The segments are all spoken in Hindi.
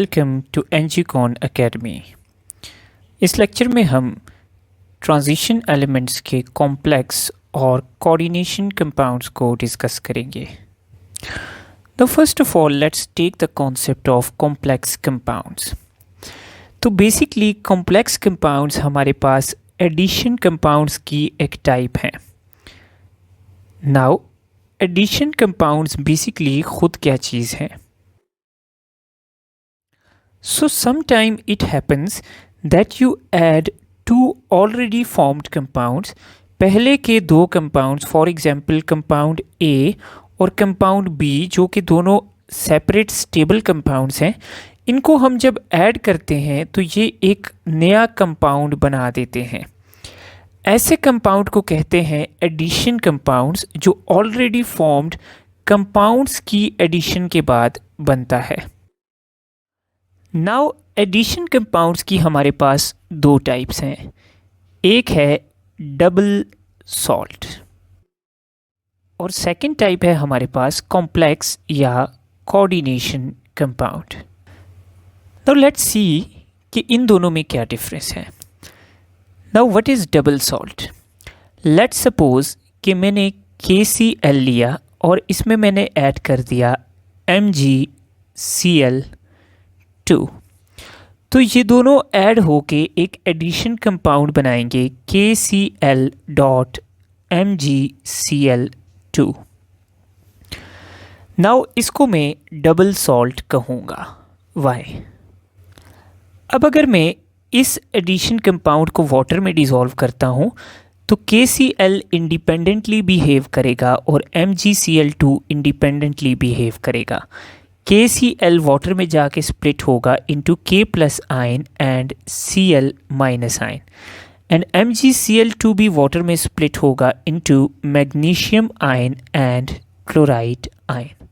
वेलकम टू एनजीकॉन एकेडमी। इस लेक्चर में हम ट्रांजिशन एलिमेंट्स के कॉम्प्लेक्स और कोऑर्डिनेशन कंपाउंड्स को डिस्कस करेंगे। तो first of all let's take the concept of complex compounds. तो बेसिकली कॉम्प्लेक्स कंपाउंड्स हमारे पास एडिशन कंपाउंड्स की एक टाइप है। नाउ एडिशन कंपाउंड्स बेसिकली खुद क्या चीज़ है? So sometime it happens that you add two already formed compounds, पहले के दो compounds, for example compound A और compound B जो कि दोनों separate stable compounds हैं, इनको हम जब ऐड करते हैं तो ये एक नया कंपाउंड बना देते हैं। ऐसे कंपाउंड को कहते हैं एडिशन कंपाउंड्स, जो ऑलरेडी फॉर्म्ड कंपाउंड्स की एडिशन के बाद बनता है। नाउ एडिशन कंपाउंड्स की हमारे पास दो टाइप्स हैं। एक है डबल सॉल्ट और सेकंड टाइप है हमारे पास कॉम्प्लेक्स या coordination compound. Now let's see कि इन दोनों में क्या डिफरेंस है। Now what is double salt? Let's suppose कि मैंने KCl लिया और इसमें मैंने ऐड कर दिया MgCl2। तो ये दोनों ऐड होके एक एडिशन कंपाउंड बनाएंगे KCl.MgCl2। नाउ इसको मैं डबल सॉल्ट कहूँगा। वाई? अब अगर मैं इस एडिशन कंपाउंड को वाटर में डिसॉल्व करता हूँ तो KCl इंडिपेंडेंटली बिहेव करेगा और MgCl2 इंडिपेंडेंटली बिहेव करेगा। KCl वाटर में जाके स्प्लिट होगा into K plus ion and Cl minus ion, and MgCl2 भी वाटर में स्प्लिट होगा into magnesium ion and chloride ion.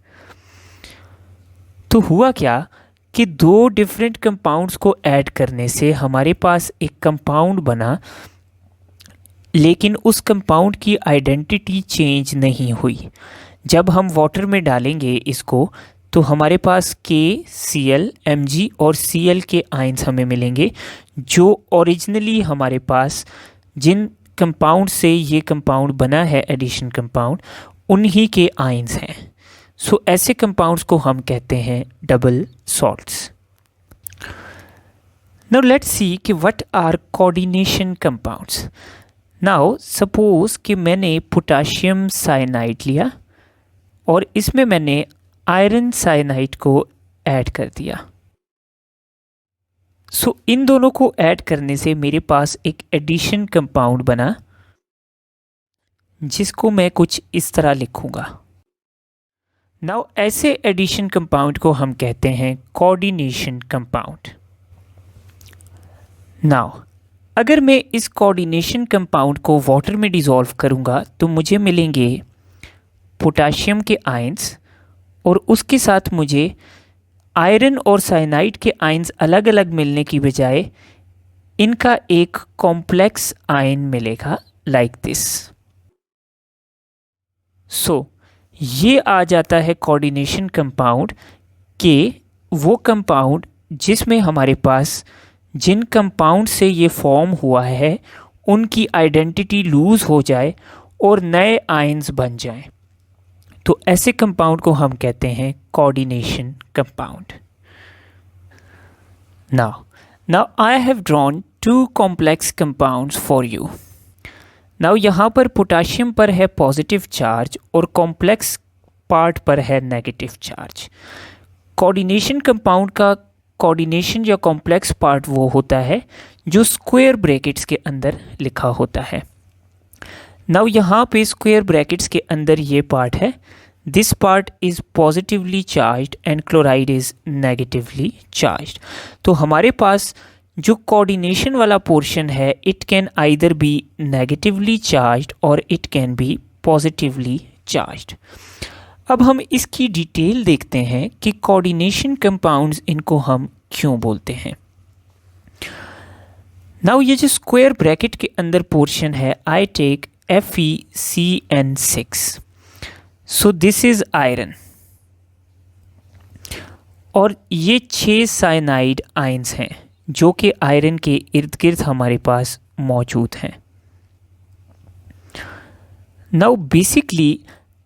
तो हुआ क्या कि दो डिफरेंट कंपाउंड्स को ऐड करने से हमारे पास एक कंपाउंड बना, लेकिन उस कंपाउंड की आइडेंटिटी चेंज नहीं हुई। जब हम वाटर में डालेंगे इसको तो हमारे पास KCl, Mg और Cl के आयन्स हमें मिलेंगे, जो ओरिजिनली हमारे पास जिन कंपाउंड से ये कंपाउंड बना है एडिशन कंपाउंड, उन्हीं के आयन्स हैं। सो ऐसे कंपाउंड्स को हम कहते हैं double salts. Now let's see कि what are coordination compounds. Now suppose कि मैंने पोटाशियम साइनाइड लिया और इसमें मैंने आयरन साइनाइड को ऐड कर दिया। सो इन दोनों को ऐड करने से मेरे पास एक एडिशन कंपाउंड बना, जिसको मैं कुछ इस तरह लिखूंगा। नाउ ऐसे एडिशन कंपाउंड को हम कहते हैं कोऑर्डिनेशन कंपाउंड। नाउ अगर मैं इस कोऑर्डिनेशन कंपाउंड को वाटर में डिसॉल्व करूंगा तो मुझे मिलेंगे पोटाशियम के आयन्स, और उसके साथ मुझे आयरन और साइनाइड के आयन्स अलग अलग मिलने की बजाय इनका एक कॉम्प्लेक्स आयन मिलेगा लाइक दिस। सो ये आ जाता है कोऑर्डिनेशन कंपाउंड के वो कंपाउंड जिसमें हमारे पास जिन कंपाउंड से ये फॉर्म हुआ है उनकी आइडेंटिटी लूज हो जाए और नए आयन्स बन जाएं। तो ऐसे कंपाउंड को हम कहते हैं coordination compound. Now I have drawn two complex compounds for you. Now यहाँ पर पोटाशियम पर है पॉजिटिव चार्ज और कॉम्प्लेक्स पार्ट पर है नेगेटिव चार्ज। कोऑर्डिनेशन कंपाउंड का कोऑर्डिनेशन या कॉम्प्लेक्स पार्ट वो होता है जो स्क्वायर ब्रैकेट्स के अंदर लिखा होता है। नाउ यहाँ पे स्क्वायर ब्रैकेट्स के अंदर ये पार्ट है, this part is positively charged and chloride is negatively charged. तो हमारे पास जो कोऑर्डिनेशन वाला पोर्शन है it can either be negatively charged or it can be positively charged. अब हम इसकी डिटेल देखते हैं कि कोऑर्डिनेशन कंपाउंड्स इनको हम क्यों बोलते हैं। नाउ ये जो स्क्वायर ब्रैकेट के अंदर पोर्शन है, I take FeCN6. So this is iron और ये 6 साइनाइड आयंस हैं जो कि आयरन के इर्द गिर्द हमारे पास मौजूद हैं। नाउ बेसिकली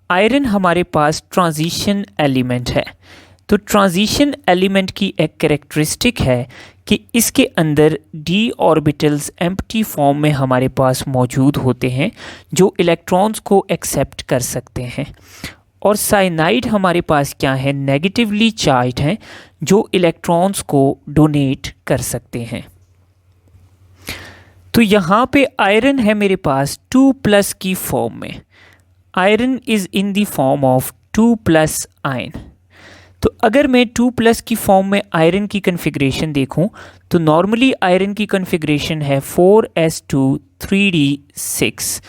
आयरन हमारे पास ट्रांजिशन एलिमेंट है। तो ट्रांजिशन एलिमेंट की एक कैरेक्टरिस्टिक है कि इसके अंदर d ऑर्बिटल्स एम्प्टी फॉर्म में हमारे पास मौजूद होते हैं जो इलेक्ट्रॉन्स को एक्सेप्ट कर सकते हैं, और साइनाइड हमारे पास क्या है, नेगेटिवली चार्ज्ड हैं जो इलेक्ट्रॉन्स को डोनेट कर सकते हैं। तो यहाँ पे आयरन है मेरे पास 2+ की फॉर्म में। Iron is in the form of 2+ ion. तो अगर मैं 2+ की फॉर्म में आयरन की कन्फिग्रेशन देखूं तो नॉर्मली आयरन की कन्फिग्रेशन है 4s2 3d6,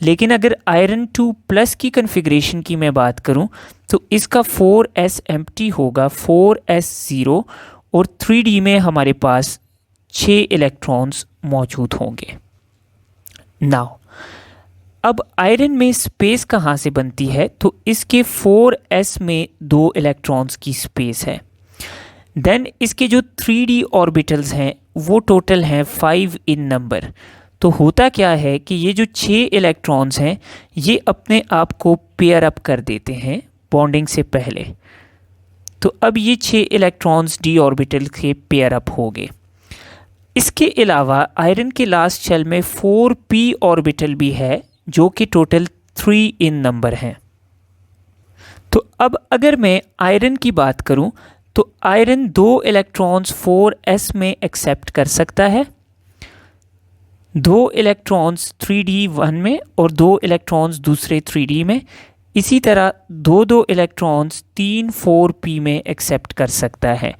लेकिन अगर आयरन 2+ की कन्फिग्रेशन की मैं बात करूं तो इसका 4s एम्प्टी होगा, 4s0, और 3d में हमारे पास 6 इलेक्ट्रॉन्स मौजूद होंगे। नाउ अब आयरन में स्पेस कहाँ से बनती है, तो इसके 4s में 2 इलेक्ट्रॉन्स की स्पेस है। देन इसके जो 3d ऑर्बिटल्स हैं वो टोटल हैं 5 इन नंबर। तो होता क्या है कि ये जो 6 इलेक्ट्रॉन्स हैं ये अपने आप को पेयर अप कर देते हैं बॉन्डिंग से पहले। तो अब ये 6 इलेक्ट्रॉन्स d ऑर्बिटल के पेयर अप हो गए। इसके अलावा आयरन के लास्ट शेल में 4p ऑर्बिटल भी है जो कि टोटल 3 इन नंबर हैं। तो अब अगर मैं आयरन की बात करूं तो आयरन 2 इलेक्ट्रॉन्स 4s में एक्सेप्ट कर सकता है, 2 इलेक्ट्रॉन्स 3d1 में और 2 इलेक्ट्रॉन्स दूसरे 3d में। इसी तरह 2 इलेक्ट्रॉन्स 3-4p में एक्सेप्ट कर सकता है।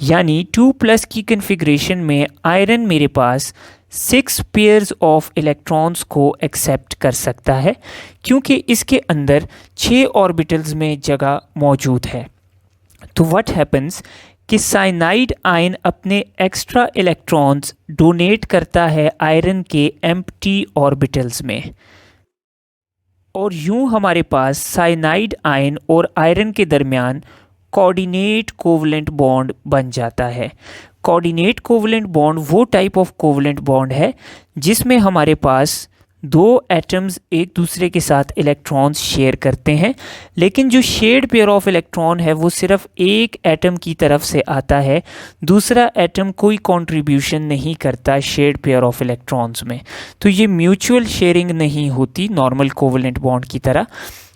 यानी 2+ की कन्फिग्रेशन में आयरन मेरे पास 6 पेयर्स ऑफ इलेक्ट्रॉन्स को एक्सेप्ट कर सकता है क्योंकि इसके अंदर 6 ऑर्बिटल्स में जगह मौजूद है। तो व्हाट हैपन्स कि साइनाइड आयन अपने एक्स्ट्रा इलेक्ट्रॉन्स डोनेट करता है आयरन के एम्प्टी ऑर्बिटल्स में, और यूं हमारे पास साइनाइड आयन और आयरन के दरमियान कोऑर्डिनेट कोवलेंट बॉन्ड बन जाता है। कोऑर्डिनेट कोवलेंट बॉन्ड वो टाइप ऑफ कोवलेंट बॉन्ड है जिसमें हमारे पास 2 एटम्स एक दूसरे के साथ इलेक्ट्रॉन्स शेयर करते हैं, लेकिन जो शेयर्ड पेयर ऑफ इलेक्ट्रॉन है वो सिर्फ एक एटम की तरफ से आता है, दूसरा एटम कोई कंट्रीब्यूशन नहीं करता शेयर्ड पेयर ऑफ इलेक्ट्रॉन्स में। तो ये म्यूचुअल शेयरिंग नहीं होती नॉर्मल कोवलेंट बॉन्ड की तरह,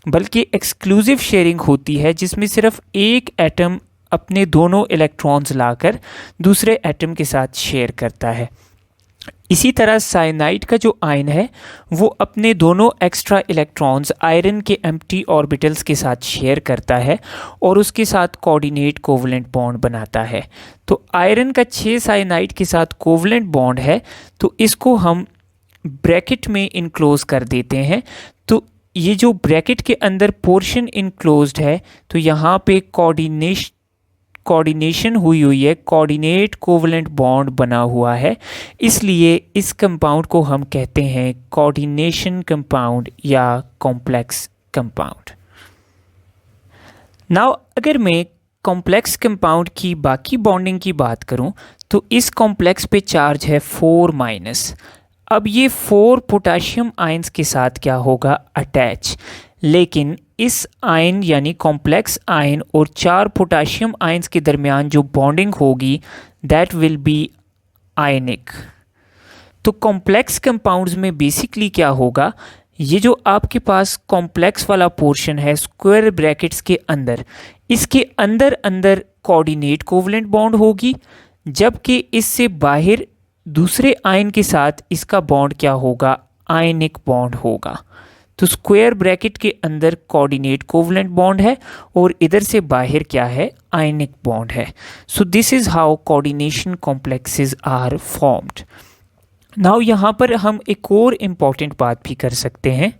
बल्कि एक्सक्लूसिव शेयरिंग होती है जिसमें सिर्फ एक एटम अपने दोनों इलेक्ट्रॉन्स लाकर दूसरे एटम के साथ शेयर करता है। इसी तरह साइनाइड का जो आयन है वो अपने दोनों एक्स्ट्रा इलेक्ट्रॉन्स आयरन के एम्प्टी ऑर्बिटल्स के साथ शेयर करता है और उसके साथ कोऑर्डिनेट कोवलेंट बॉन्ड बनाता है। तो आयरन का 6 साइनाइड के साथ कोवलेंट बॉन्ड है, तो इसको हम ब्रैकेट में इनक्लोज कर देते हैं। तो ये जो ब्रैकेट के अंदर पोर्शन इनक्लोज्ड है, तो यहाँ पे कोऑर्डिनेशन हुई है, कोऑर्डिनेट कोवलेंट बॉन्ड बना हुआ है, इसलिए इस कंपाउंड को हम कहते हैं कोऑर्डिनेशन कंपाउंड या कॉम्प्लेक्स कंपाउंड। नाउ अगर मैं कॉम्प्लेक्स कंपाउंड की बाकी बॉन्डिंग की बात करूं तो इस कॉम्प्लेक्स पे चार्ज है 4-। अब ये 4 पोटाशियम आयंस के साथ क्या होगा, अटैच, लेकिन इस आयन यानी कॉम्प्लेक्स आयन और 4 पोटाशियम आयंस के दरमियान जो बॉन्डिंग होगी दैट विल बी आयनिक। तो कॉम्प्लेक्स कंपाउंड्स में बेसिकली क्या होगा, ये जो आपके पास कॉम्प्लेक्स वाला पोर्शन है स्क्वायर ब्रैकेट्स के अंदर, इसके अंदर अंदर कोऑर्डिनेट कोवलेंट बॉन्ड होगी, जबकि इससे बाहर दूसरे आयन के साथ इसका बॉन्ड क्या होगा, आयनिक बॉन्ड होगा। तो स्क्वायर ब्रैकेट के अंदर कोऑर्डिनेट कोवलेंट बॉन्ड है और इधर से बाहर क्या है, आयनिक बॉन्ड है। So this is how coordination complexes are formed. Now यहाँ पर हम एक और इम्पॉर्टेंट बात भी कर सकते हैं।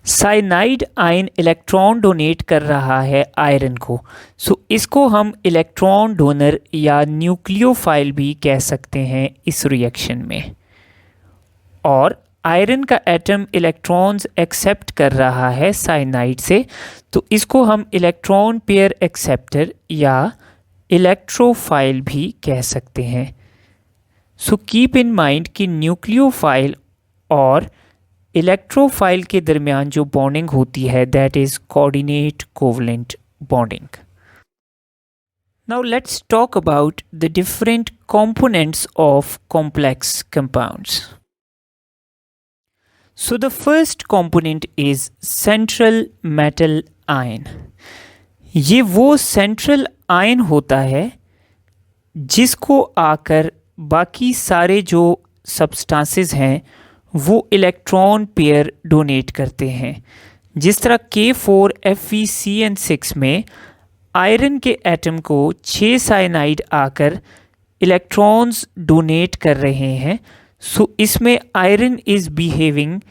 साइनाइड आयन इलेक्ट्रॉन डोनेट कर रहा है आयरन को, सो इसको हम इलेक्ट्रॉन डोनर या न्यूक्लियोफाइल भी कह सकते हैं इस रिएक्शन में। और आयरन का एटम इलेक्ट्रॉन्स एक्सेप्ट कर रहा है साइनाइड से, तो इसको हम इलेक्ट्रॉन पेयर एक्सेप्टर या इलेक्ट्रोफाइल भी कह सकते हैं। सो कीप इन माइंड कि न्यूक्लियोफाइल और इलेक्ट्रोफाइल के दरमियान जो बॉन्डिंग होती है that is coordinate covalent bonding. Now let's talk about the different components of complex compounds. So the first component is central metal ion. ये वो central ion होता है जिसको आकर बाकी सारे जो substances हैं वो इलेक्ट्रॉन पेयर डोनेट करते हैं। जिस तरह K4FeCN6 में आयरन के एटम को 6 साइनाइड आकर इलेक्ट्रॉन्स डोनेट कर रहे हैं। सो इसमें iron is behaving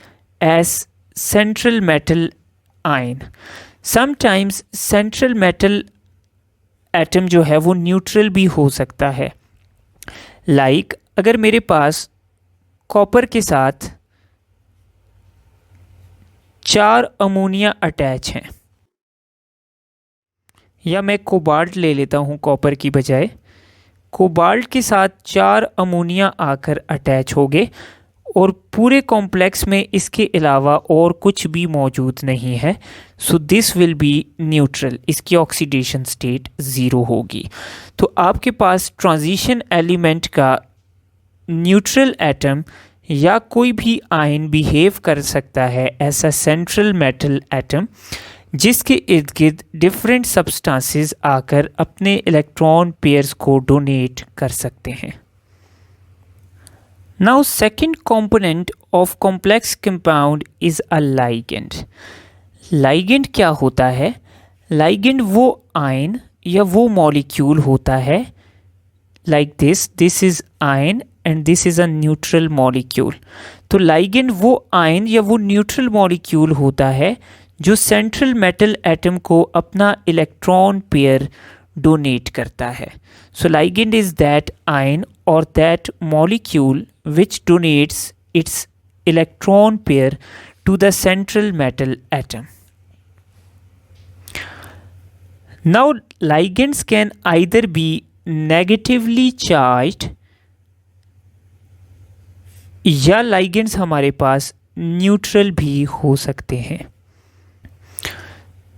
as central metal ion. Sometimes central metal atom जो है वो न्यूट्रल भी हो सकता है। लाइक अगर मेरे पास कॉपर के साथ 4 अमोनिया अटैच हैं, या मैं कोबाल्ट ले लेता हूँ कॉपर की बजाय, कोबाल्ट के साथ 4 अमोनिया आकर अटैच हो गए और पूरे कॉम्प्लेक्स में इसके अलावा और कुछ भी मौजूद नहीं है। So this will be neutral, इसकी ऑक्सीडेशन स्टेट 0 होगी। तो आपके पास ट्रांजिशन एलिमेंट का न्यूट्रल एटम या कोई भी आयन बिहेव कर सकता है ऐसा सेंट्रल मेटल एटम जिसके इर्द गिर्द डिफरेंट सब्सटेंसेस आकर अपने इलेक्ट्रॉन पेयर्स को डोनेट कर सकते हैं। Now second component of complex compound is a ligand. Ligand क्या होता है? लाइगेंड वो आयन या वो मॉलिक्यूल होता है like this is ion and this is a neutral molecule. तो लाइगेंड वो आयन या वो न्यूट्रल मॉलिक्यूल होता है जो सेंट्रल मेटल एटम को अपना इलेक्ट्रॉन पेयर डोनेट करता है। सो लाइगेंड इज दैट आयन और that molecule which donates its electron pair to the central metal atom. Now ligands can either be negatively charged या ligands हमारे पास न्यूट्रल भी हो सकते हैं।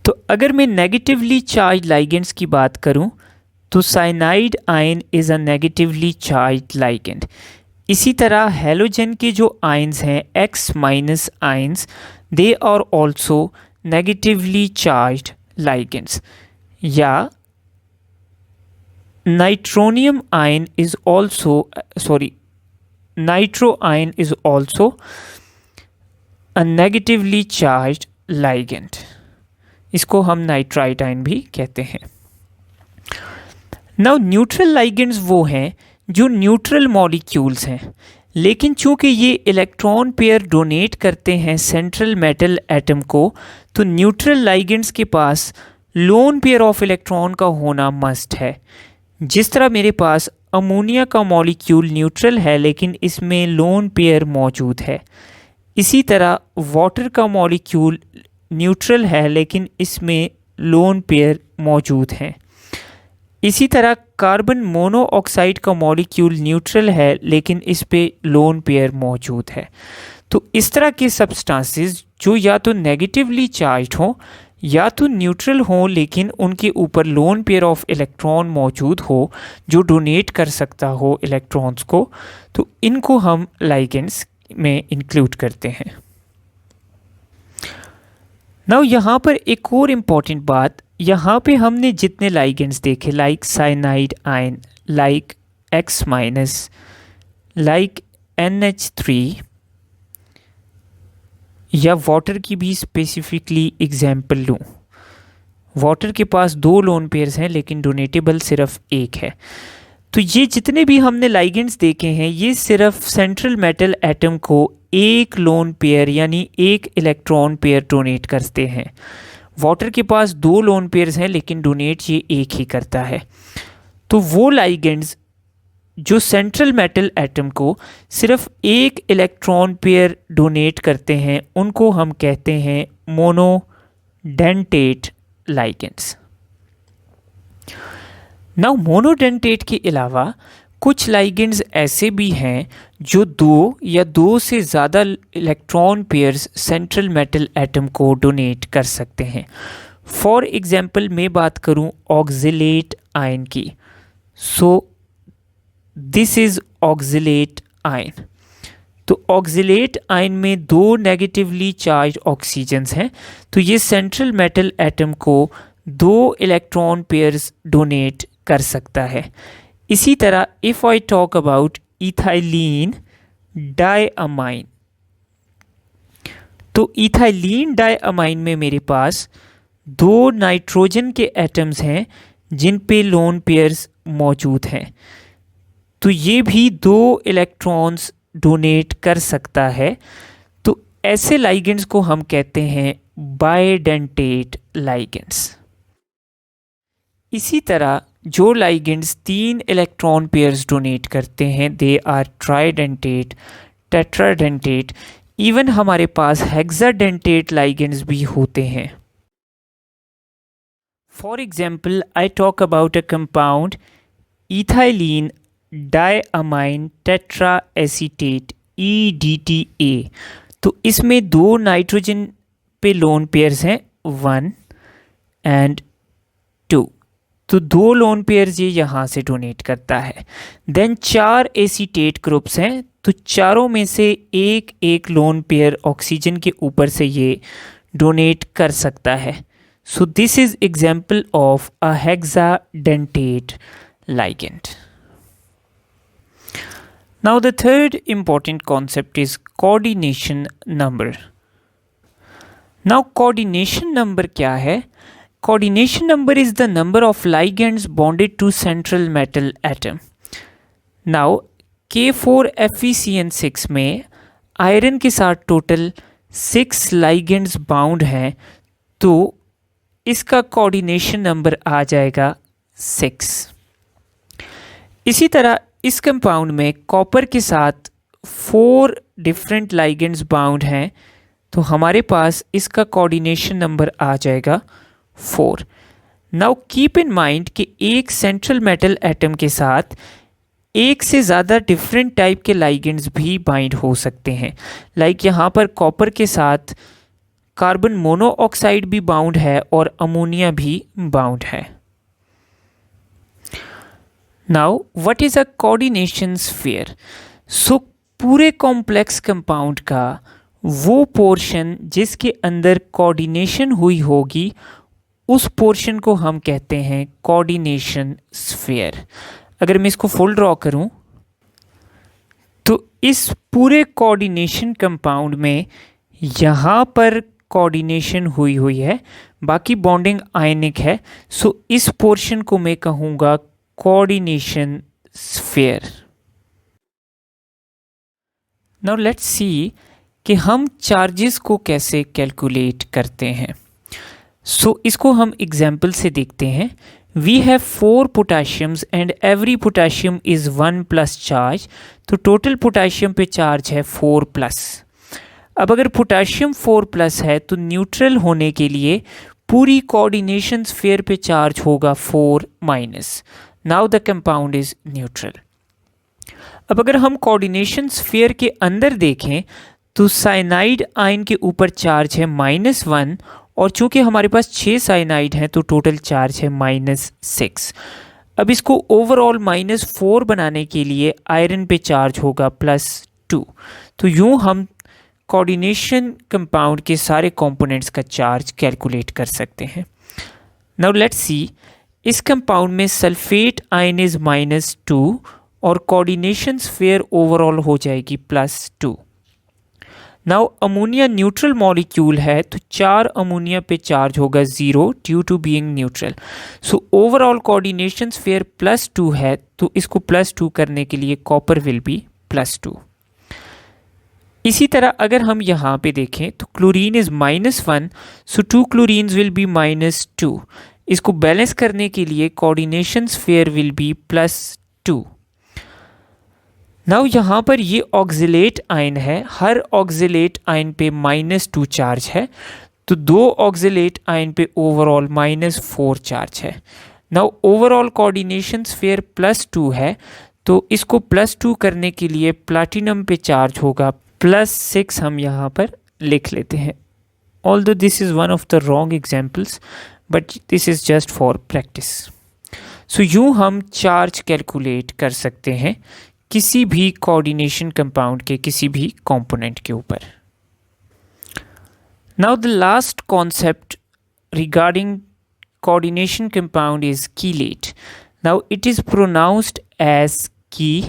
तो अगर मैं नेगेटिवली चार्ज लाइगेंड्स की बात करूं तो cyanide ion is a negatively charge ligand. इसी तरह हेलोजन के जो आयंस हैं X minus ions they are also negatively charged ligands. या nitronium ion is also nitro ion is also a negatively charged ligand. इसको हम नाइट्राइट आयन भी कहते हैं। नाउ न्यूट्रल लाइगेंड्स वो हैं जो न्यूट्रल मॉलिक्यूल्स हैं, लेकिन चूंकि ये इलेक्ट्रॉन पेयर डोनेट करते हैं सेंट्रल मेटल एटम को, तो न्यूट्रल लाइगेंड्स के पास लोन पेयर ऑफ इलेक्ट्रॉन का होना मस्ट है। जिस तरह मेरे पास अमोनिया का मॉलिक्यूल न्यूट्रल है लेकिन इसमें लोन पेयर मौजूद है, इसी तरह वाटर का मॉलिक्यूल न्यूट्रल है लेकिन इसमें लोन पेयर मौजूद हैं। इसी तरह कार्बन मोनोऑक्साइड का मॉलिक्यूल न्यूट्रल है लेकिन इस पे लोन पेयर मौजूद है। तो इस तरह के सब्सटेंसेस जो या तो नेगेटिवली चार्ज्ड हों या तो न्यूट्रल हों लेकिन उनके ऊपर लोन पेयर ऑफ इलेक्ट्रॉन मौजूद हो जो डोनेट कर सकता हो इलेक्ट्रॉन्स को, तो इनको हम लाइगेंड्स में इंक्लूड करते हैं। नाउ यहाँ पर एक और इम्पॉर्टेंट बात, यहाँ पे हमने जितने लाइगेंड्स देखे like cyanide ion, like X minus, like NH3 या वाटर की भी स्पेसिफिकली एग्जाम्पल लूँ, वाटर के पास 2 लोन पेयर्स हैं लेकिन डोनेटेबल सिर्फ 1 है। तो ये जितने भी हमने लाइगेंड्स देखे हैं ये सिर्फ सेंट्रल मेटल एटम को 1 लोन पेयर यानी 1 इलेक्ट्रॉन पेयर डोनेट करते हैं। वाटर के पास 2 लोन पेयर्स हैं लेकिन डोनेट ये 1 ही करता है। तो वो लाइगेंड्स जो सेंट्रल मेटल एटम को सिर्फ 1 इलेक्ट्रॉन पेयर डोनेट करते हैं उनको हम कहते हैं मोनोडेंटेट लाइगेंड्स। नाउ मोनोडेंटेट के अलावा कुछ लाइगेंड्स ऐसे भी हैं जो दो या दो से ज़्यादा electron pairs central metal atom को डोनेट कर सकते हैं। फॉर एग्जांपल मैं बात करूं ऑक्जिलेट आयन की, so this is oxalate ion. तो ऑक्जिलेट आयन में दो नेगेटिवली चार्ज ऑक्सीजन्स हैं, तो ये सेंट्रल मेटल एटम को दो इलेक्ट्रॉन पेयर्स डोनेट कर सकता है। इसी तरह if I talk about ethylene diamine, तो इथाइलीन डायअमाइन में मेरे पास दो नाइट्रोजन के एटम्स हैं जिन पे लोन पेयर्स मौजूद हैं, तो ये भी दो इलेक्ट्रॉन्स डोनेट कर सकता है। तो ऐसे लाइगेंड्स को हम कहते हैं बाइडेंटेट लाइगेंड्स। इसी तरह जो लाइगेंड्स तीन इलेक्ट्रॉन पेयर्स डोनेट करते हैं they are tridentate, tetradentate, even हमारे पास हेक्साडेंटेट लाइगेंड्स भी होते हैं। For example I talk about a compound ethylene diamine tetra acetate EDTA। तो इसमें दो नाइट्रोजन पे लोन पेयर्स हैं 1 एंड 2, तो दो लोन पेयर्स ये यहाँ से डोनेट करता है। देन 4 एसीटेट ग्रुप्स हैं, तो चारों में से एक एक लोन पेयर ऑक्सीजन के ऊपर से ये डोनेट कर सकता है। So this is example of a hexadentate ligand. Now the third important concept is coordination number. Now coordination number क्या है? Coordination number is the number of ligands bonded to central metal atom. Now K4FeCN6 में आयरन के साथ टोटल 6 ligands बाउंड हैं, तो इसका कोऑर्डिनेशन नंबर आ जाएगा 6। इसी तरह इस कंपाउंड में कॉपर के साथ 4 डिफरेंट लाइगेंड्स बाउंड हैं, तो हमारे पास इसका कोऑर्डिनेशन नंबर आ जाएगा 4। नाउ कीप इन माइंड कि एक सेंट्रल मेटल एटम के साथ एक से ज़्यादा डिफरेंट टाइप के लाइगेंड्स भी बाइंड हो सकते हैं। लाइक यहाँ पर कॉपर के साथ कार्बन मोनोऑक्साइड भी बाउंड है और अमोनिया भी बाउंड है। Now what is a coordination sphere? So पूरे कॉम्प्लेक्स कंपाउंड का वो पोर्शन जिसके अंदर कोऑर्डिनेशन हुई होगी उस पोर्शन को हम कहते हैं कोऑर्डिनेशन स्फीयर। अगर मैं इसको फुल ड्रॉ करूं तो इस पूरे कोऑर्डिनेशन कंपाउंड में यहाँ पर कोऑर्डिनेशन हुई है, बाकी बॉन्डिंग आयनिक है, सो इस पोर्शन को मैं कहूँगा coordination sphere. Now let's see कि हम चार्जेस को कैसे कैलकुलेट करते हैं। सो इसको हम एग्जाम्पल से देखते हैं। We have 4 potassiums and every potassium is 1 plus charge, तो टोटल पोटाशियम पे चार्ज है 4 प्लस। अब अगर पोटाशियम 4 प्लस है तो न्यूट्रल होने के लिए पूरी कोऑर्डिनेशन स्फीयर पे चार्ज होगा 4 minus. Now the compound is neutral. अब अगर हम कोऑर्डिनेशन स्फीयर के अंदर देखें तो साइनाइड आयन के ऊपर चार्ज है -1, और चूंकि हमारे पास 6 साइनाइड हैं तो टोटल चार्ज है -6। अब इसको ओवरऑल -4 बनाने के लिए आयरन पे चार्ज होगा +2। तो यूं हम कोऑर्डिनेशन कंपाउंड के सारे कंपोनेंट्स का चार्ज कैलकुलेट कर सकते हैं। नाउ लेट्स सी, इस कंपाउंड में सल्फेट आयन इज -2 और कोऑर्डिनेशन स्फीयर ओवरऑल हो जाएगी +2। नाउ अमोनिया न्यूट्रल मॉलिक्यूल है तो 4 अमोनिया पे चार्ज होगा 0 due to being neutral. So overall coordination sphere +2 है, तो इसको +2 करने के लिए कॉपर विल बी +2। इसी तरह अगर हम यहाँ पे देखें तो chlorine is -1, so 2 chlorines will be -2। इसको बैलेंस करने के लिए coordination sphere will be +2। Now यहाँ पर ये ऑक्जिलेट आयन है, हर ऑक्जिलेट आयन पे -2 चार्ज है, तो 2 ऑक्जिलेट आयन पे ओवरऑल -4 चार्ज है। नाउ ओवरऑल कोऑर्डिनेशन स्फीयर +2 है, तो इसको +2 करने के लिए प्लैटिनम पे चार्ज होगा +6, हम यहाँ पर लिख लेते हैं। Although this is one of the wrong examples, but this is just for practice. So यूँ हम चार्ज कैलकुलेट कर सकते हैं किसी भी कोऑर्डिनेशन कंपाउंड के किसी भी कंपोनेंट के ऊपर। Now the last concept regarding coordination compound is chelate. Now it is pronounced as chelate.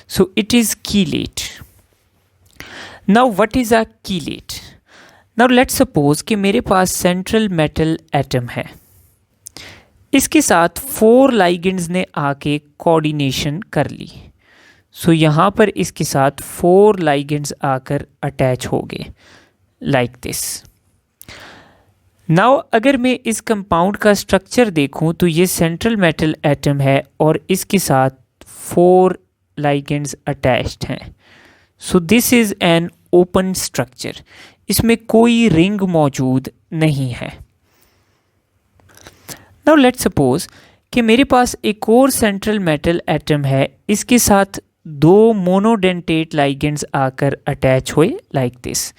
So it is chelate. Now what is a chelate? Now let's suppose कि मेरे पास central metal atom है, इसके साथ 4 ligands ने आके coordination कर ली। So यहाँ पर इसके साथ 4 ligands आकर attach हो गए like this. Now अगर मैं इस कंपाउंड का स्ट्रक्चर देखूं तो ये सेंट्रल मेटल एटम है और इसके साथ 4 ligands अटैच्ड हैं। So this is an open structure, इसमें कोई रिंग मौजूद नहीं है। नाउ लेट्स सपोज कि मेरे पास एक और सेंट्रल मेटल एटम है, इसके साथ 2 मोनोडेंटेट ligands आकर अटैच हुए लाइक दिस,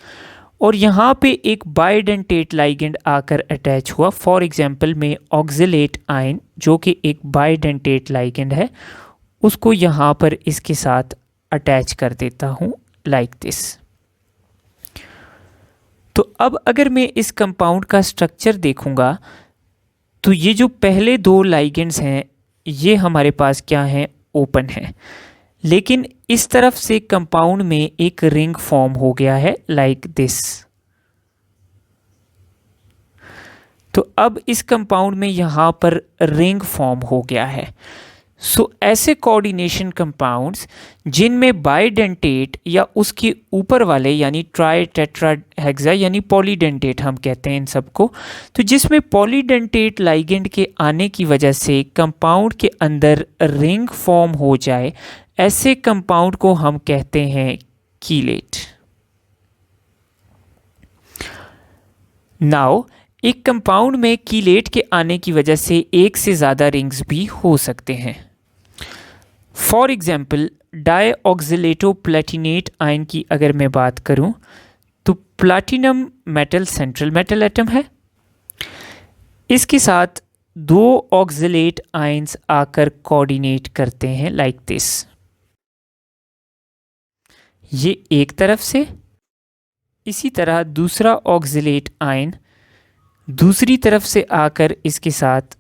और यहाँ पे एक बाइडेंटेट लाइगेंड आकर अटैच हुआ। फॉर एग्जांपल में ऑक्जेलेट आयन जो कि एक बाइडेंटेट लाइगेंड है, उसको यहाँ पर इसके साथ अटैच कर देता हूँ लाइक दिस। तो अब अगर मैं इस कंपाउंड का स्ट्रक्चर देखूँगा तो ये जो पहले 2 लाइगेंड्स हैं ये हमारे पास क्या हैं, ओपन है, लेकिन इस तरफ से कंपाउंड में एक रिंग फॉर्म हो गया है लाइक दिस। तो अब इस कंपाउंड में यहाँ पर रिंग फॉर्म हो गया है। सो ऐसे कोऑर्डिनेशन कंपाउंड्स जिनमें बाइडेंटेट या उसके ऊपर वाले यानी ट्राई टेट्राहेक्सा यानी पॉलीडेंटेट हम कहते हैं इन सबको, तो जिसमें पॉलीडेंटेट लाइगेंड के आने की वजह से कंपाउंड के अंदर रिंग फॉर्म हो जाए, ऐसे कंपाउंड को हम कहते हैं कीलेट। नाउ एक कंपाउंड में कीलेट के आने की वजह से एक से ज़्यादा रिंग्स भी हो सकते हैं। फॉर एग्जाम्पल डाईऑक्सिलेटो प्लेटिनेट आयन की अगर मैं बात करूं तो platinum metal central metal atom है, इसके साथ 2 ऑक्सिलेट आयंस आकर कोऑर्डिनेट करते हैं लाइक दिस। ये एक तरफ से, इसी तरह दूसरा ऑक्सिलेट आयन दूसरी तरफ से आकर इसके साथ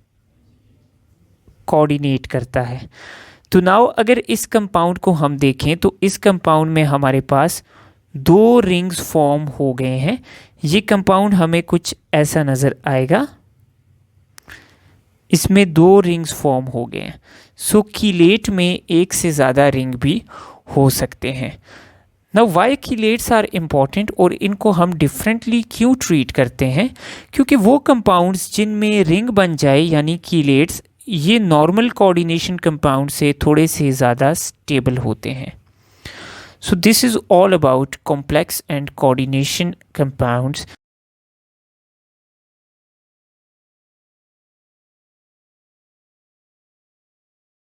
कोऑर्डिनेट करता है। तो नाउ अगर इस कंपाउंड को हम देखें तो इस कंपाउंड में हमारे पास 2 रिंग्स फॉर्म हो गए हैं। ये कंपाउंड हमें कुछ ऐसा नज़र आएगा, इसमें 2 रिंग्स फॉर्म हो गए हैं। सो कीलेट में एक से ज़्यादा रिंग भी हो सकते हैं। नाउ वाई कीलेट्स आर इम्पॉर्टेंट और इनको हम डिफरेंटली क्यों ट्रीट करते हैं, क्योंकि वो कंपाउंड्स जिनमें रिंग बन जाए यानी कीलेट्स, ये नॉर्मल कोऑर्डिनेशन कंपाउंड से थोड़े से ज़्यादा स्टेबल होते हैं। So this is all about complex and coordination compounds.